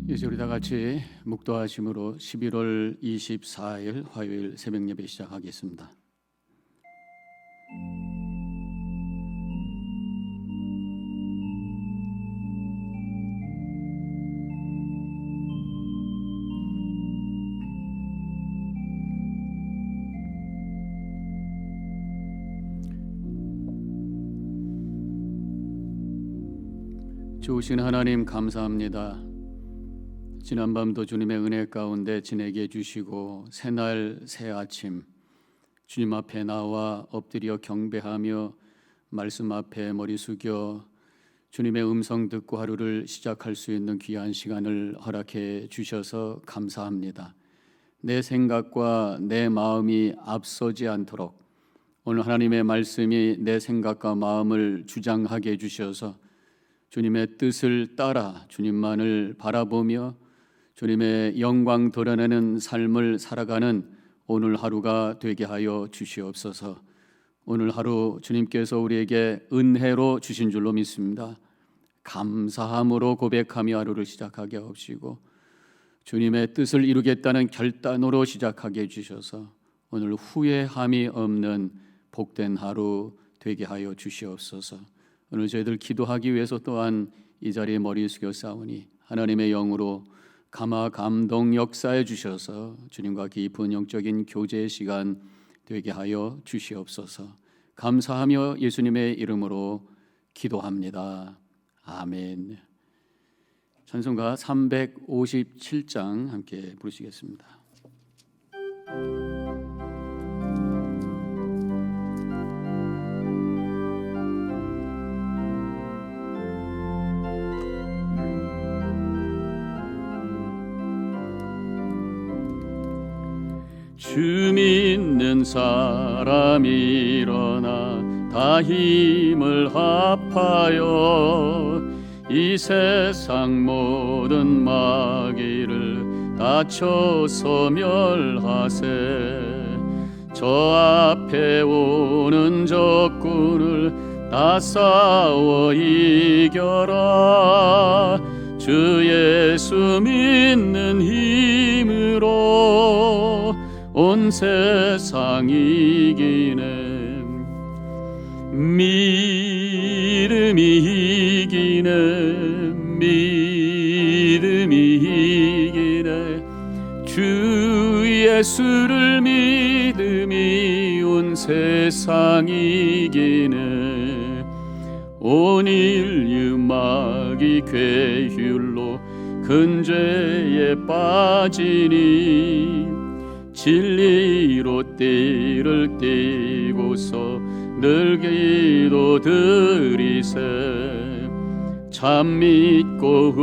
이제 우리 다 같이 묵도하심으로 11월 24일 화요일 새벽 예배 시작하겠습니다. 좋으신 하나님 감사합니다. 지난밤도 주님의 은혜 가운데 지내게 해주시고 새날 새아침 주님 앞에 나와 엎드려 경배하며 말씀 앞에 머리 숙여 주님의 음성 듣고 하루를 시작할 수 있는 귀한 시간을 허락해 주셔서 감사합니다. 내 생각과 내 마음이 앞서지 않도록 오늘 하나님의 말씀이 내 생각과 마음을 주장하게 해주셔서 주님의 뜻을 따라 주님만을 바라보며 주님의 영광 드러내는 삶을 살아가는 오늘 하루가 되게 하여 주시옵소서. 오늘 하루 주님께서 우리에게 은혜로 주신 줄로 믿습니다. 감사함으로 고백하며 하루를 시작하게 하옵시고 주님의 뜻을 이루겠다는 결단으로 시작하게 해주셔서 오늘 후회함이 없는 복된 하루 되게 하여 주시옵소서. 오늘 저희들 기도하기 위해서 또한 이 자리에 머리 숙여 싸우니 하나님의 영으로 감화 감동 역사해 주셔서 주님과 깊은 영적인 교제의 시간 되게 하여 주시옵소서. 감사하며 예수님의 이름으로 기도합니다. 아멘. 찬송가 357장 함께 부르시겠습니다. 주 믿는 사람 일어나 다 힘을 합하여 이 세상 모든 마귀를 다쳐서 멸하세. 저 앞에 오는 적군을 다 싸워 이겨라. 주 예수 믿는 힘으로 온 세상 이기네. 믿음이 이기네. 믿음이 이기네. 주 예수를 믿음이 온 세상 이기네. 온 인류 마귀 괴휼로 큰 죄에 빠지니 진리로 띠를 띠고서 늘 기도드리세. 참 믿고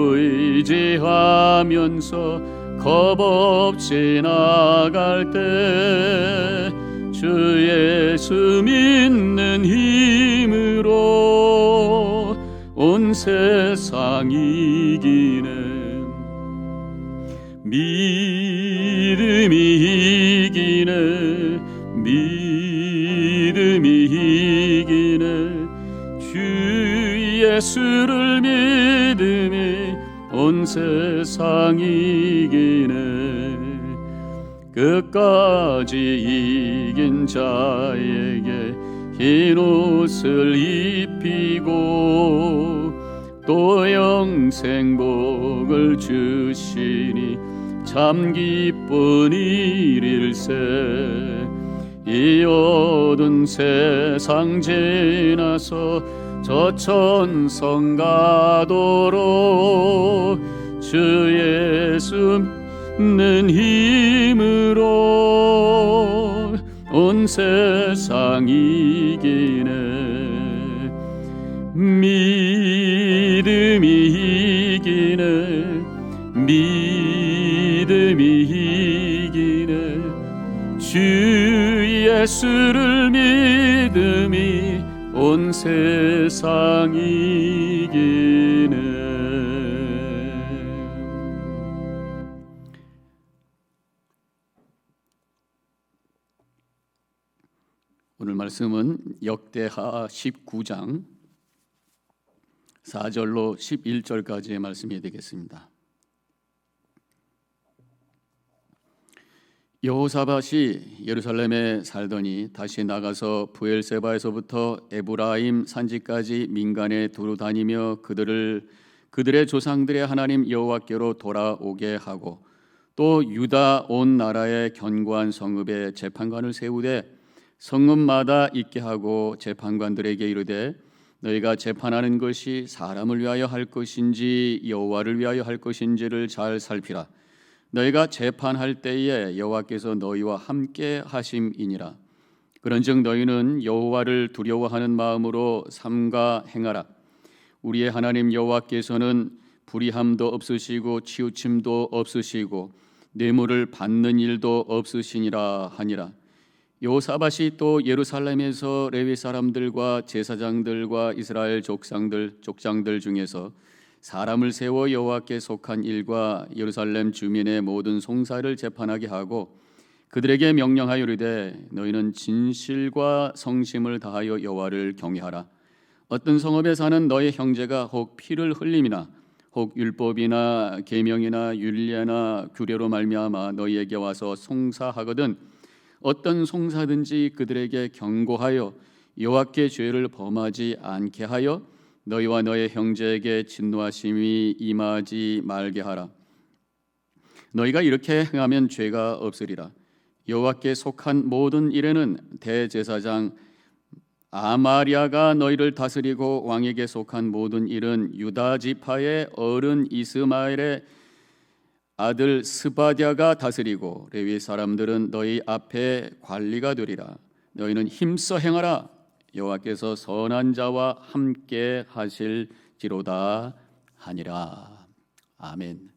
의지하면서 겁없이 나갈 때 주 예수 믿는 힘으로 온 세상 이기네. 믿음이 이기네. 믿음이 이기네. 주 예수를 믿음이 온 세상 이기네. 끝까지 이긴 자에게 흰 옷을 입히고 또 영생복을 주시니 참 기쁜 일일세. 이 어두운 세상 지나서 저 천성 가도록 주 예수 믿는 힘으로 온 세상 이기네. 믿음이 이기네. 믿음이 이기네. 주 예수를 믿음이 온 세상 이기네. 오늘 말씀은 역대하 19장 4절로 11절까지의 말씀이 되겠습니다. 여호사밧이 예루살렘에 살더니 다시 나가서 브엘세바에서부터 에브라임 산지까지 민간에 두루 다니며 그들의 조상들의 하나님 여호와께로 돌아오게 하고, 또 유다 온 나라의 견고한 성읍에 재판관을 세우되 성읍마다 있게 하고 재판관들에게 이르되 너희가 재판하는 것이 사람을 위하여 할 것인지 여호와를 위하여 할 것인지를 잘 살피라. 너희가 재판할 때에 여호와께서 너희와 함께 하심이니라. 그런즉 너희는 여호와를 두려워하는 마음으로 삼가 행하라. 우리의 하나님 여호와께서는 불의함도 없으시고 치우침도 없으시고 뇌물을 받는 일도 없으시니라 하니라. 여호사밧이 또 예루살렘에서 레위 사람들과 제사장들과 이스라엘 족장들 중에서 사람을 세워 여호와께 속한 일과 예루살렘 주민의 모든 송사를 재판하게 하고 그들에게 명령하여 이르되 너희는 진실과 성심을 다하여 여호와를 경외하라. 어떤 성읍에 사는 너희 형제가 혹 피를 흘림이나 혹 율법이나 계명이나 율례나 규례로 말미암아 너희에게 와서 송사하거든 어떤 송사든지 그들에게 경고하여 여호와께 죄를 범하지 않게 하여 너희와 너의 형제에게 진노하심이 임하지 말게 하라. 너희가 이렇게 행하면 죄가 없으리라. 여호와께 속한 모든 일에는 대제사장 아마랴가 너희를 다스리고 왕에게 속한 모든 일은 유다 지파의 어른 이스마엘의 아들 스바랴가 다스리고 레위 사람들은 너희 앞에 관리가 되리라. 너희는 힘써 행하라. 여호와께서 선한 자와 함께 하실지로다 하니라. 아멘.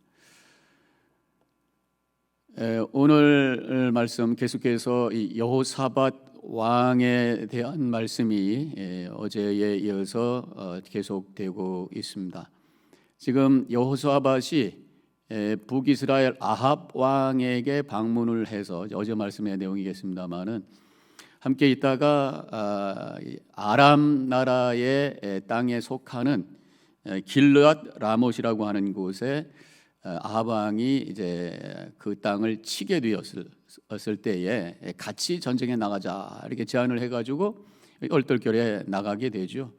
오늘 말씀 계속해서 이 여호사밧 왕에 대한 말씀이 어제에 이어서 계속되고 있습니다. 지금 여호사밧이 북이스라엘 아합 왕에게 방문을 해서 어제 말씀의 내용이겠습니다만은 함께 있다가 아람 나라의 땅에 속하는 길르앗 라못이라고 하는 곳에 아합 왕이 이제 그 땅을 치게 되었을 때에 같이 전쟁에 나가자 이렇게 제안을 해가지고 얼떨결에 나가게 되죠.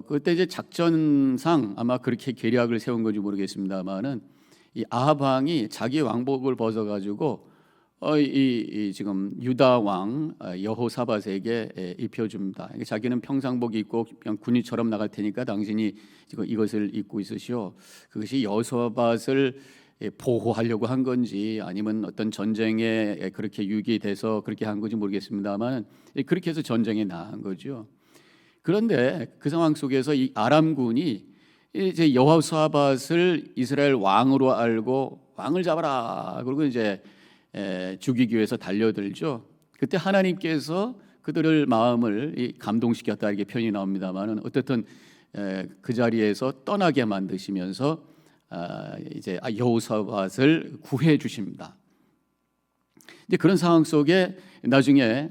그때 이제 작전상 아마 그렇게 계략을 세운 건지 모르겠습니다만은 이 아합 왕이 자기 왕복을 벗어가지고 이 지금 유다 왕 여호사밧에게 입혀줍니다. 자기는 평상복 입고 그냥 군인처럼 나갈 테니까 당신이 지금 이것을 입고 있으시오. 그것이 여호사밧을 보호하려고 한 건지 아니면 어떤 전쟁에 그렇게 유기돼서 그렇게 한 건지 모르겠습니다만 그렇게 해서 전쟁에 나간 거죠. 그런데 그 상황 속에서 이 아람군이 이제 여호사밧을 이스라엘 왕으로 알고 왕을 잡아라 그리고 이제 죽이기 위해서 달려들죠. 그때 하나님께서 그들의 마음을 감동시켰다 이렇게 표현이 나옵니다만은 어쨌든 그 자리에서 떠나게 만드시면서 이제 여호사밧을 구해 주십니다. 이제 그런 상황 속에 나중에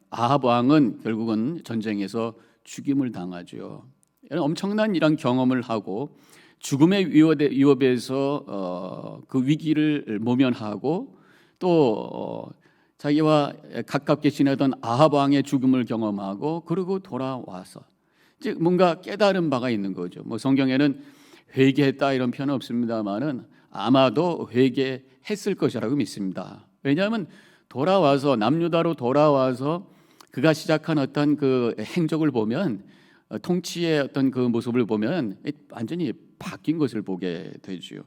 아합 왕은 결국은 전쟁에서 죽임을 당하죠. 엄청난 이런 경험을 하고 죽음의 위협에서 그 위기를 모면하고 또 자기와 가깝게 지내던 아합 왕의 죽음을 경험하고 그리고 돌아와서 이제 뭔가 깨달은 바가 있는 거죠. 뭐 성경에는 회개했다 이런 표현은 없습니다만은 아마도 회개했을 것이라고 믿습니다. 왜냐하면 돌아와서 남유다로 돌아와서 그가 시작한 어떤 그 행적을 보면 통치의 어떤 그 모습을 보면 완전히 바뀐 것을 보게 되죠.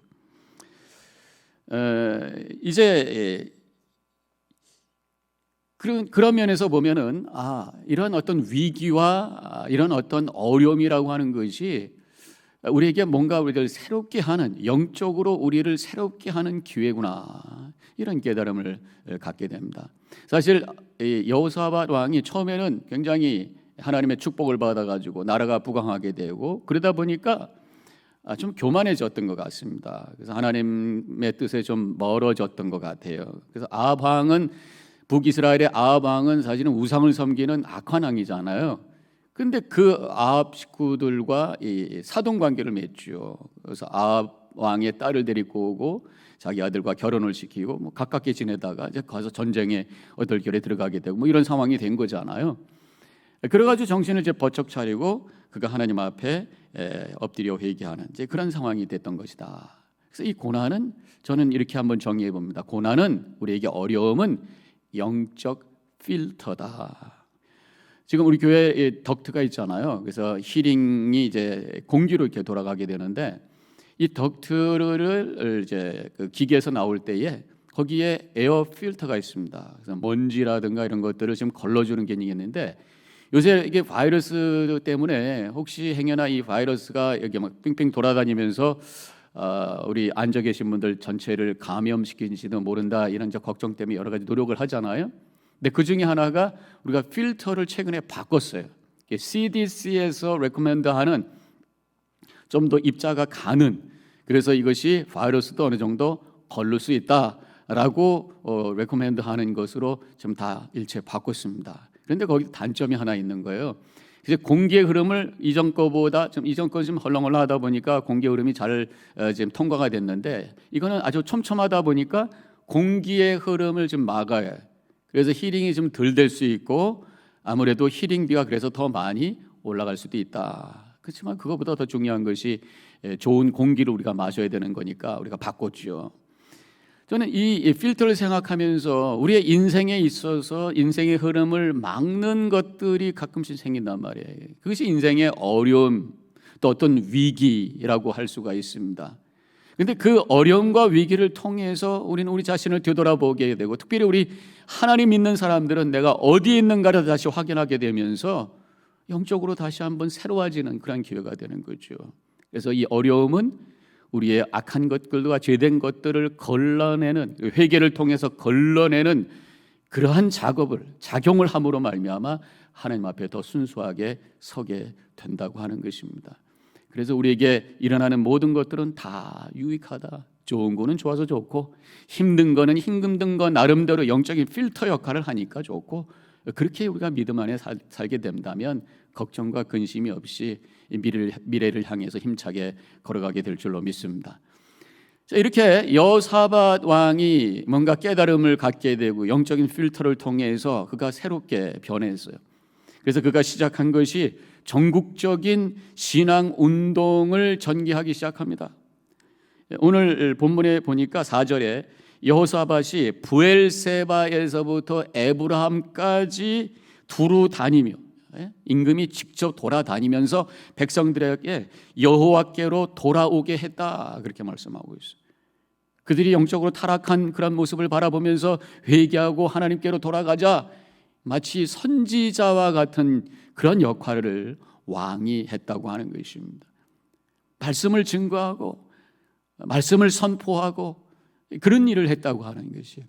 이제 그런 면에서 보면은 이런 어떤 위기와 이런 어떤 어려움이라고 하는 것이 우리에게 뭔가 우리를 새롭게 하는 영적으로 우리를 새롭게 하는 기회구나 이런 깨달음을 갖게 됩니다. 사실 여호사밧 왕이 처음에는 굉장히 하나님의 축복을 받아가지고 나라가 부강하게 되고 그러다 보니까 좀 교만해졌던 것 같습니다. 그래서 하나님의 뜻에 좀 멀어졌던 것 같아요. 그래서 아합 왕은 북이스라엘의 아합 왕은 사실은 우상을 섬기는 악한 왕이잖아요. 그런데 그 아합 식구들과 이 사돈 관계를 맺죠. 그래서 아합 왕의 딸을 데리고 오고 자기 아들과 결혼을 시키고 뭐 가깝게 지내다가 이제 가서 전쟁에 얼떨결에 들어가게 되고 뭐 이런 상황이 된 거잖아요. 그래가지고 정신을 이제 번쩍 차리고 그가 하나님 앞에 엎드려 회개하는 이제 그런 상황이 됐던 것이다. 그래서 이 고난은 저는 이렇게 한번 정의해 봅니다. 고난은 우리에게 어려움은 영적 필터다. 지금 우리 교회에 덕트가 있잖아요. 그래서 히링이 이제 공기로 이렇게 돌아가게 되는데 이 덕트를 이제 그 기계에서 나올 때에 거기에 에어 필터가 있습니다. 그래서 먼지라든가 이런 것들을 지금 걸러주는 기능이 있는데 요새 이게 바이러스 때문에 혹시 행여나 이 바이러스가 여기 막 빙빙 돌아다니면서 우리 앉아 계신 분들 전체를 감염시키는지도 모른다 이런 이제 걱정 때문에 여러 가지 노력을 하잖아요. 근데 그 중에 하나가 우리가 필터를 최근에 바꿨어요. CDC에서 레코멘드하는 좀 더 입자가 가는, 그래서 이것이 바이러스도 어느 정도 걸릴 수 있다라고 레코멘드하는 것으로 지금 다 일체 바꿨습니다. 그런데 거기 단점이 하나 있는 거예요. 이제 공기의 흐름을 이전 거보다 좀 이전 거 좀 헐렁헐렁하다 보니까 공기의 흐름이 잘 지금 통과가 됐는데 이거는 아주 촘촘하다 보니까 공기의 흐름을 좀 막아요. 그래서 힐링이 좀 덜 될 수 있고 아무래도 힐링비가 그래서 더 많이 올라갈 수도 있다. 그렇지만 그거보다 더 중요한 것이 좋은 공기를 우리가 마셔야 되는 거니까 우리가 바꿨죠. 저는 이 필터를 생각하면서 우리의 인생에 있어서 인생의 흐름을 막는 것들이 가끔씩 생긴단 말이에요. 그것이 인생의 어려움 또 어떤 위기라고 할 수가 있습니다. 그런데 그 어려움과 위기를 통해서 우리는 우리 자신을 되돌아보게 되고 특별히 우리 하나님 믿는 사람들은 내가 어디에 있는가를 다시 확인하게 되면서 영적으로 다시 한번 새로워지는 그런 기회가 되는 거죠. 그래서 이 어려움은 우리의 악한 것들과 죄된 것들을 걸러내는, 회개를 통해서 걸러내는 그러한 작용을 함으로 말미암아 하나님 앞에 더 순수하게 서게 된다고 하는 것입니다. 그래서 우리에게 일어나는 모든 것들은 다 유익하다. 좋은 거는 좋아서 좋고 힘든 거는 힘든 거 나름대로 영적인 필터 역할을 하니까 좋고, 그렇게 우리가 믿음 안에 살게 된다면 걱정과 근심이 없이 미래를 향해서 힘차게 걸어가게 될 줄로 믿습니다. 자, 이렇게 여호사밧 왕이 뭔가 깨달음을 갖게 되고 영적인 필터를 통해서 그가 새롭게 변했어요. 그래서 그가 시작한 것이 전국적인 신앙 운동을 전개하기 시작합니다. 오늘 본문에 보니까 4절에 여호사밧이 브엘세바에서부터 에브라함까지 두루 다니며 임금이 직접 돌아다니면서 백성들에게 여호와께로 돌아오게 했다 그렇게 말씀하고 있어요. 그들이 영적으로 타락한 그런 모습을 바라보면서 회개하고 하나님께로 돌아가자 마치 선지자와 같은 그런 역할을 왕이 했다고 하는 것입니다. 말씀을 증거하고 말씀을 선포하고 그런 일을 했다고 하는 것이에요.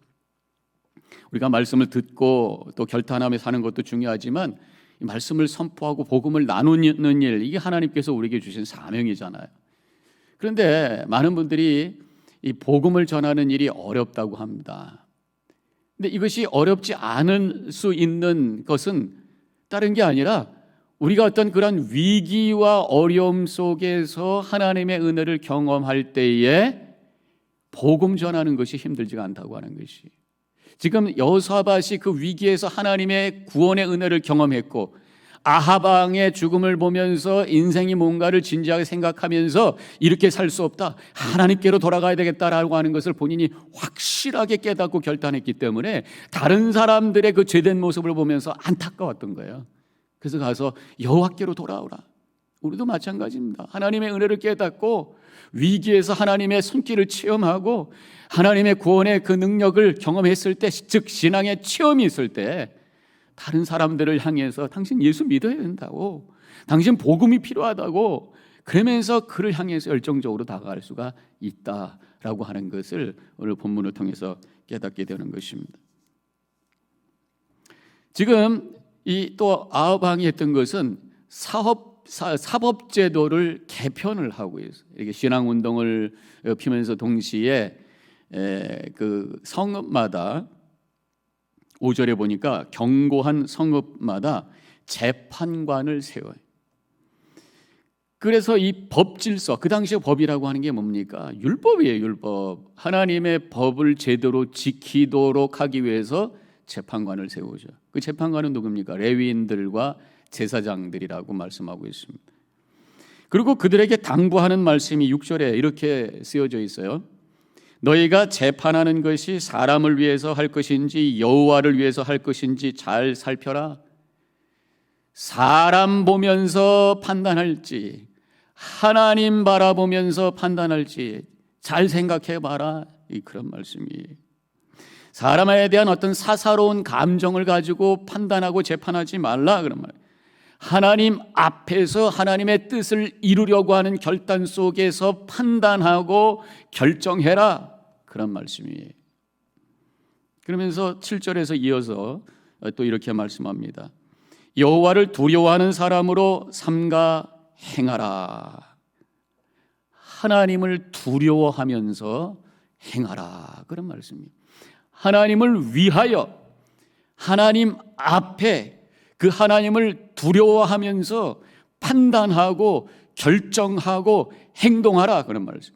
우리가 말씀을 듣고 또 결단하며 사는 것도 중요하지만 말씀을 선포하고 복음을 나누는 일, 이게 하나님께서 우리에게 주신 사명이잖아요. 그런데 많은 분들이 이 복음을 전하는 일이 어렵다고 합니다. 근데 이것이 어렵지 않을 수 있는 것은 다른 게 아니라 우리가 어떤 그런 위기와 어려움 속에서 하나님의 은혜를 경험할 때에 복음 전하는 것이 힘들지가 않다고 하는 것이, 지금 여호사밧이 그 위기에서 하나님의 구원의 은혜를 경험했고 아합 왕의 죽음을 보면서 인생이 뭔가를 진지하게 생각하면서 이렇게 살 수 없다, 하나님께로 돌아가야 되겠다라고 하는 것을 본인이 확실하게 깨닫고 결단했기 때문에 다른 사람들의 그 죄된 모습을 보면서 안타까웠던 거예요. 그래서 가서 여호와께로 돌아오라. 우리도 마찬가지입니다. 하나님의 은혜를 깨닫고 위기에서 하나님의 손길을 체험하고 하나님의 구원의 그 능력을 경험했을 때, 즉 신앙의 체험이 있을 때 다른 사람들을 향해서 당신 예수 믿어야 된다고, 당신 복음이 필요하다고, 그러면서 그를 향해서 열정적으로 다가갈 수가 있다라고 하는 것을 오늘 본문을 통해서 깨닫게 되는 것입니다. 지금 이 또 아합 왕이 했던 것은 사법제도를 개편을 하고 있어요. 이렇게 신앙운동을 피면서 동시에 그 성읍마다 5절에 보니까 견고한 성읍마다 재판관을 세워요. 그래서 이 법질서, 그 당시에 법이라고 하는 게 뭡니까? 율법이에요, 율법. 하나님의 법을 제대로 지키도록 하기 위해서 재판관을 세우죠. 그 재판관은 누굽니까? 레위인들과 제사장들이라고 말씀하고 있습니다. 그리고 그들에게 당부하는 말씀이 6절에 이렇게 쓰여져 있어요. 너희가 재판하는 것이 사람을 위해서 할 것인지 여호와를 위해서 할 것인지 잘 살펴라. 사람 보면서 판단할지 하나님 바라보면서 판단할지 잘 생각해 봐라. 그런 말씀이에요. 사람에 대한 어떤 사사로운 감정을 가지고 판단하고 재판하지 말라 그런 말. 하나님 앞에서 하나님의 뜻을 이루려고 하는 결단 속에서 판단하고 결정해라 그런 말씀이에요. 그러면서 7절에서 이어서 또 이렇게 말씀합니다. 여호와를 두려워하는 사람으로 삼가 행하라. 하나님을 두려워하면서 행하라 그런 말씀이에요. 하나님을 위하여 하나님 앞에 그 하나님을 두려워하면서 판단하고 결정하고 행동하라 그런 말씀.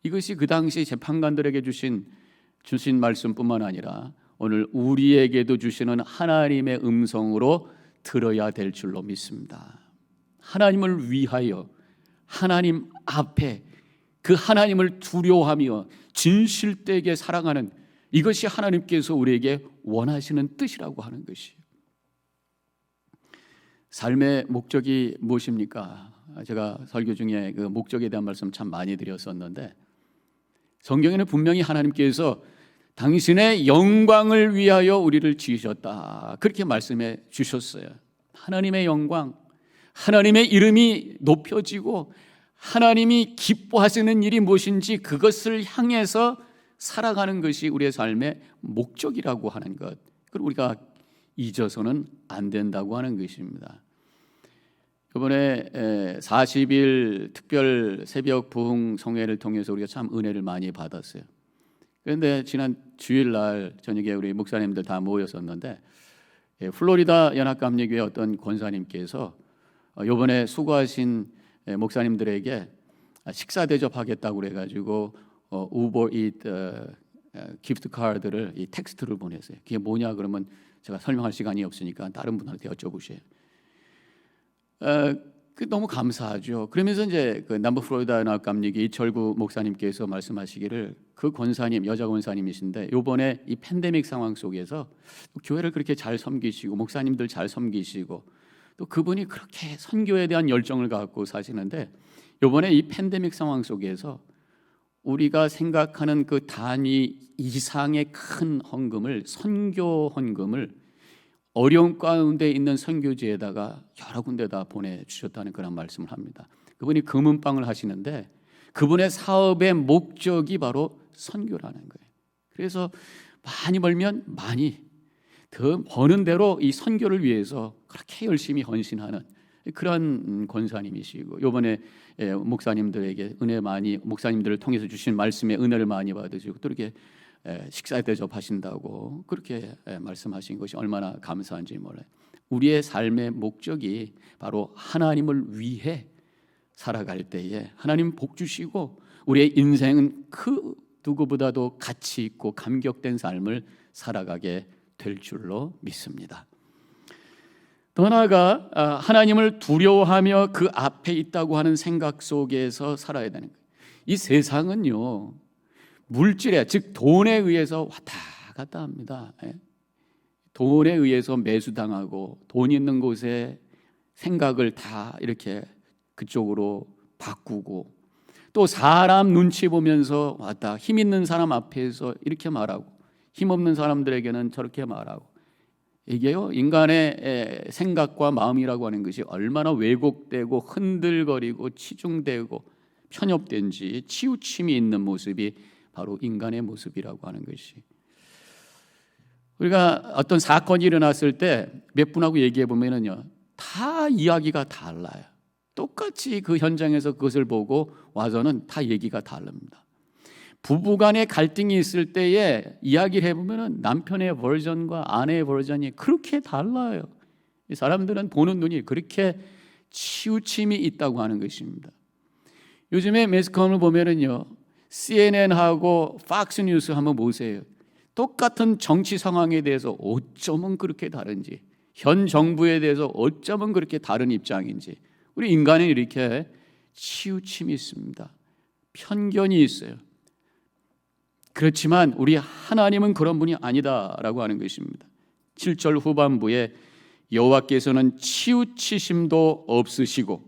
이것이 그 당시 재판관들에게 주신 말씀뿐만 아니라 오늘 우리에게도 주시는 하나님의 음성으로 들어야 될 줄로 믿습니다. 하나님을 위하여 하나님 앞에 그 하나님을 두려워하며 진실되게 사랑하는 이것이 하나님께서 우리에게 원하시는 뜻이라고 하는 것이에요. 삶의 목적이 무엇입니까? 제가 설교 중에 그 목적에 대한 말씀 참 많이 드렸었는데 성경에는 분명히 하나님께서 당신의 영광을 위하여 우리를 지으셨다 그렇게 말씀해 주셨어요. 하나님의 영광, 하나님의 이름이 높여지고 하나님이 기뻐하시는 일이 무엇인지 그것을 향해서 살아가는 것이 우리의 삶의 목적이라고 하는 것, 그리고 우리가 잊어서는 안 된다고 하는 것입니다. 이번에 40일 특별 새벽 부흥 성회를 통해서 우리가 참 은혜를 많이 받았어요. 그런데 지난 주일날 저녁에 우리 목사님들 다 모였었는데 플로리다 연합감리교회 어떤 권사님께서 이번에 수고하신 목사님들에게 식사 대접하겠다고 그래가지고 우버 이트 기프트 카드를 이 텍스트를 보냈어요. 그게 뭐냐 그러면 제가 설명할 시간이 없으니까 다른 분한테 여쭤보세요. 그 너무 감사하죠. 그러면서 이제 그 남부 플로리다 연합감리교 이철구 목사님께서 말씀하시기를 그 권사님 여자 권사님이신데 이번에 이 팬데믹 상황 속에서 교회를 그렇게 잘 섬기시고 목사님들 잘 섬기시고 또 그분이 그렇게 선교에 대한 열정을 갖고 사시는데 이번에 이 팬데믹 상황 속에서 우리가 생각하는 그 단위 이상의 큰 헌금을 선교 헌금을 어려운 가운데 있는 선교지에다가 여러 군데다 보내주셨다는 그런 말씀을 합니다. 그분이 금은방을 하시는데 그분의 사업의 목적이 바로 선교라는 거예요. 그래서 많이 벌면 많이 더 버는 대로 이 선교를 위해서 그렇게 열심히 헌신하는 그런 권사님이시고 이번에 목사님들에게 은혜 많이 목사님들을 통해서 주신 말씀에 은혜를 많이 받으시고 또 이렇게 식사 대접하신다고 그렇게 말씀하신 것이 얼마나 감사한지 몰라요. 우리의 삶의 목적이 바로 하나님을 위해 살아갈 때에 하나님 복 주시고 우리의 인생은 그 누구보다도 가치 있고 감격된 삶을 살아가게 될 줄로 믿습니다. 더 나아가 하나님을 두려워하며 그 앞에 있다고 하는 생각 속에서 살아야 되는 거예요. 이 세상은요 물질에 즉 돈에 의해서 왔다 갔다 합니다. 돈에 의해서 매수당하고 돈 있는 곳에 생각을 다 이렇게 그쪽으로 바꾸고 또 사람 눈치 보면서 왔다 힘 있는 사람 앞에서 이렇게 말하고 힘 없는 사람들에게는 저렇게 말하고 이게요 인간의 생각과 마음이라고 하는 것이 얼마나 왜곡되고 흔들거리고 치중되고 편협된지 치우침이 있는 모습이 바로 인간의 모습이라고 하는 것이 우리가 어떤 사건이 일어났을 때 몇 분하고 얘기해 보면은요 다 이야기가 달라요. 똑같이 그 현장에서 그것을 보고 와서는 다 얘기가 다릅니다. 부부간의 갈등이 있을 때에 이야기를 해보면 남편의 버전과 아내의 버전이 그렇게 달라요. 이 사람들은 보는 눈이 그렇게 치우침이 있다고 하는 것입니다. 요즘에 매스컴을 보면은요, CNN하고 팍스뉴스 한번 보세요. 똑같은 정치 상황에 대해서 어쩌면 그렇게 다른지, 현 정부에 대해서 어쩌면 그렇게 다른 입장인지, 우리 인간은 이렇게 치우침이 있습니다. 편견이 있어요. 그렇지만 우리 하나님은 그런 분이 아니다라고 하는 것입니다. 7절 후반부에 여호와께서는 치우치심도 없으시고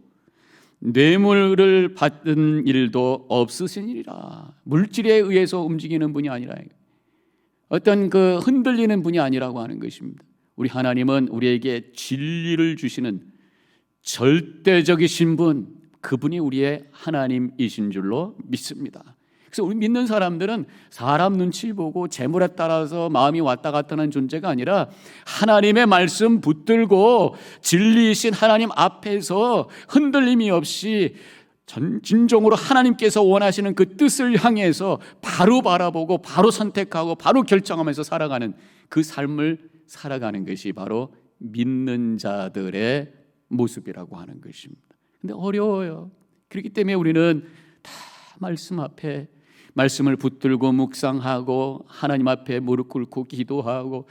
뇌물을 받은 일도 없으시니라. 물질에 의해서 움직이는 분이 아니라 어떤 그 흔들리는 분이 아니라고 하는 것입니다. 우리 하나님은 우리에게 진리를 주시는 절대적이신 분, 그분이 우리의 하나님이신 줄로 믿습니다. 그래서 우리 믿는 사람들은 사람 눈치 보고 재물에 따라서 마음이 왔다 갔다 하는 존재가 아니라 하나님의 말씀 붙들고 진리이신 하나님 앞에서 흔들림이 없이 진정으로 하나님께서 원하시는 그 뜻을 향해서 바로 바라보고 바로 선택하고 바로 결정하면서 살아가는 그 삶을 살아가는 것이 바로 믿는 자들의 모습이라고 하는 것입니다. 근데 어려워요. 그렇기 때문에 우리는 다 말씀 앞에 말씀을 붙들고 묵상하고 하나님 앞에 무릎 꿇고 기도하고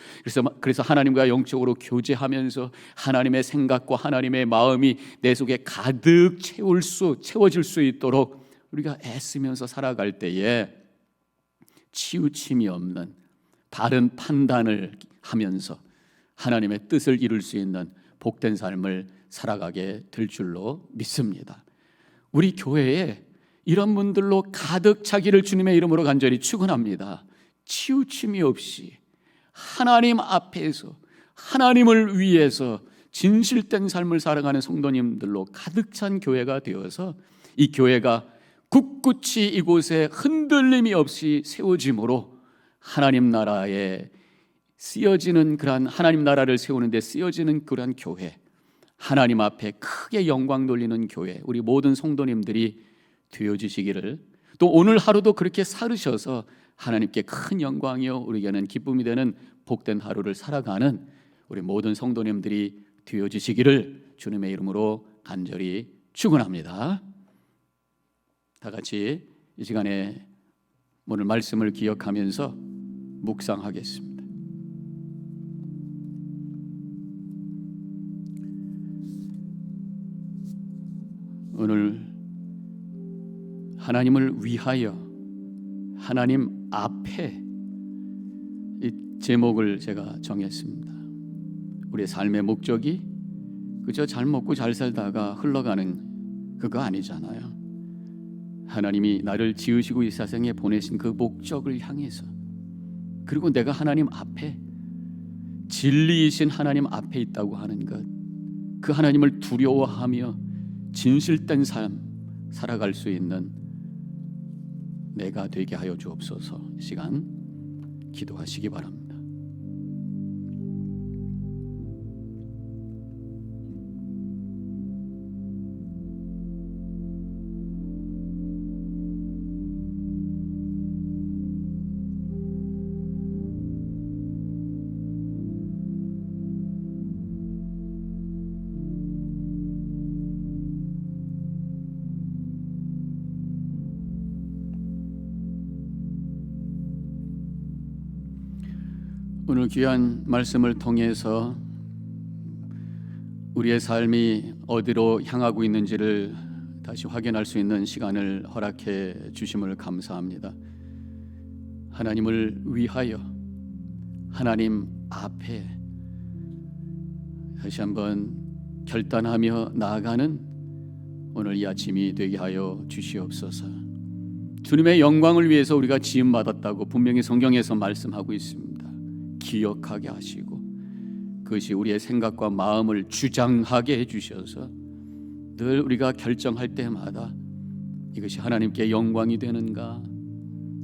그래서 하나님과 영적으로 교제하면서 하나님의 생각과 하나님의 마음이 내 속에 가득 채워질 수 있도록 우리가 애쓰면서 살아갈 때에 치우침이 없는 바른 판단을 하면서 하나님의 뜻을 이룰 수 있는 복된 삶을 살아가게 될 줄로 믿습니다. 우리 교회에 이런 분들로 가득 차기를 주님의 이름으로 간절히 축원합니다. 치우침이 없이 하나님 앞에서 하나님을 위해서 진실된 삶을 살아가는 성도님들로 가득 찬 교회가 되어서 이 교회가 굳굳이 이곳에 흔들림이 없이 세워짐으로 하나님 나라에 쓰여지는 그러한 하나님 나라를 세우는 데 쓰여지는 그러한 교회, 하나님 앞에 크게 영광 돌리는 교회, 우리 모든 성도님들이 되어지시기를, 또 오늘 하루도 그렇게 살으셔서 하나님께 큰 영광이요 우리에게는 기쁨이 되는 복된 하루를 살아가는 우리 모든 성도님들이 되어지시기를 주님의 이름으로 간절히 축원합니다. 다 같이 이 시간에 오늘 말씀을 기억하면서 묵상하겠습니다. 오늘 하나님을 위하여 하나님 앞에 이 제목을 제가 정했습니다. 우리의 삶의 목적이 그저 잘 먹고 잘 살다가 흘러가는 그거 아니잖아요. 하나님이 나를 지으시고 이 세상에 보내신 그 목적을 향해서, 그리고 내가 하나님 앞에 진리이신 하나님 앞에 있다고 하는 것, 그 하나님을 두려워하며 진실된 삶 살아갈 수 있는 내가 되게 하여 주옵소서. 이 시간 기도하시기 바랍니다. 오늘 귀한 말씀을 통해서 우리의 삶이 어디로 향하고 있는지를 다시 확인할 수 있는 시간을 허락해 주심을 감사합니다. 하나님을 위하여 하나님 앞에 다시 한번 결단하며 나아가는 오늘 이 아침이 되게 하여 주시옵소서. 주님의 영광을 위해서 우리가 지음받았다고 분명히 성경에서 말씀하고 있습니다. 기억하게 하시고 그것이 우리의 생각과 마음을 주장하게 해주셔서 늘 우리가 결정할 때마다 이것이 하나님께 영광이 되는가,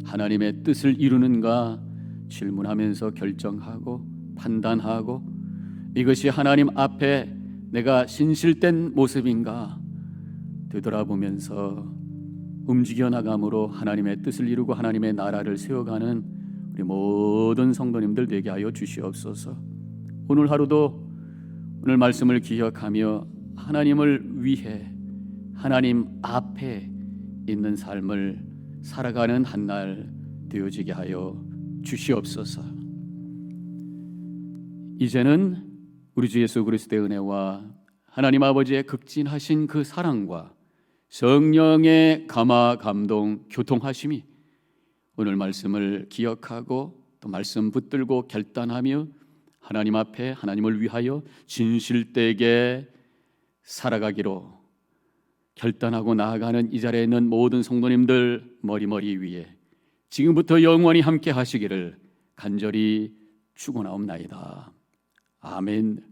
하나님의 뜻을 이루는가 질문하면서 결정하고 판단하고, 이것이 하나님 앞에 내가 신실된 모습인가 되돌아보면서 움직여 나감으로 하나님의 뜻을 이루고 하나님의 나라를 세워가는 우리 모든 성도님들 되게 하여 주시옵소서. 오늘 하루도 오늘 말씀을 기억하며 하나님을 위해 하나님 앞에 있는 삶을 살아가는 한 날 되어지게 하여 주시옵소서. 이제는 우리 주 예수 그리스도의 은혜와 하나님 아버지의 극진하신 그 사랑과 성령의 감화 감동 교통하심이 오늘 말씀을 기억하고 또 말씀 붙들고 결단하며 하나님 앞에 하나님을 위하여 진실되게 살아가기로 결단하고 나아가는 이 자리에 있는 모든 성도님들 머리 위에 지금부터 영원히 함께 하시기를 간절히 축원하옵나이다. 아멘.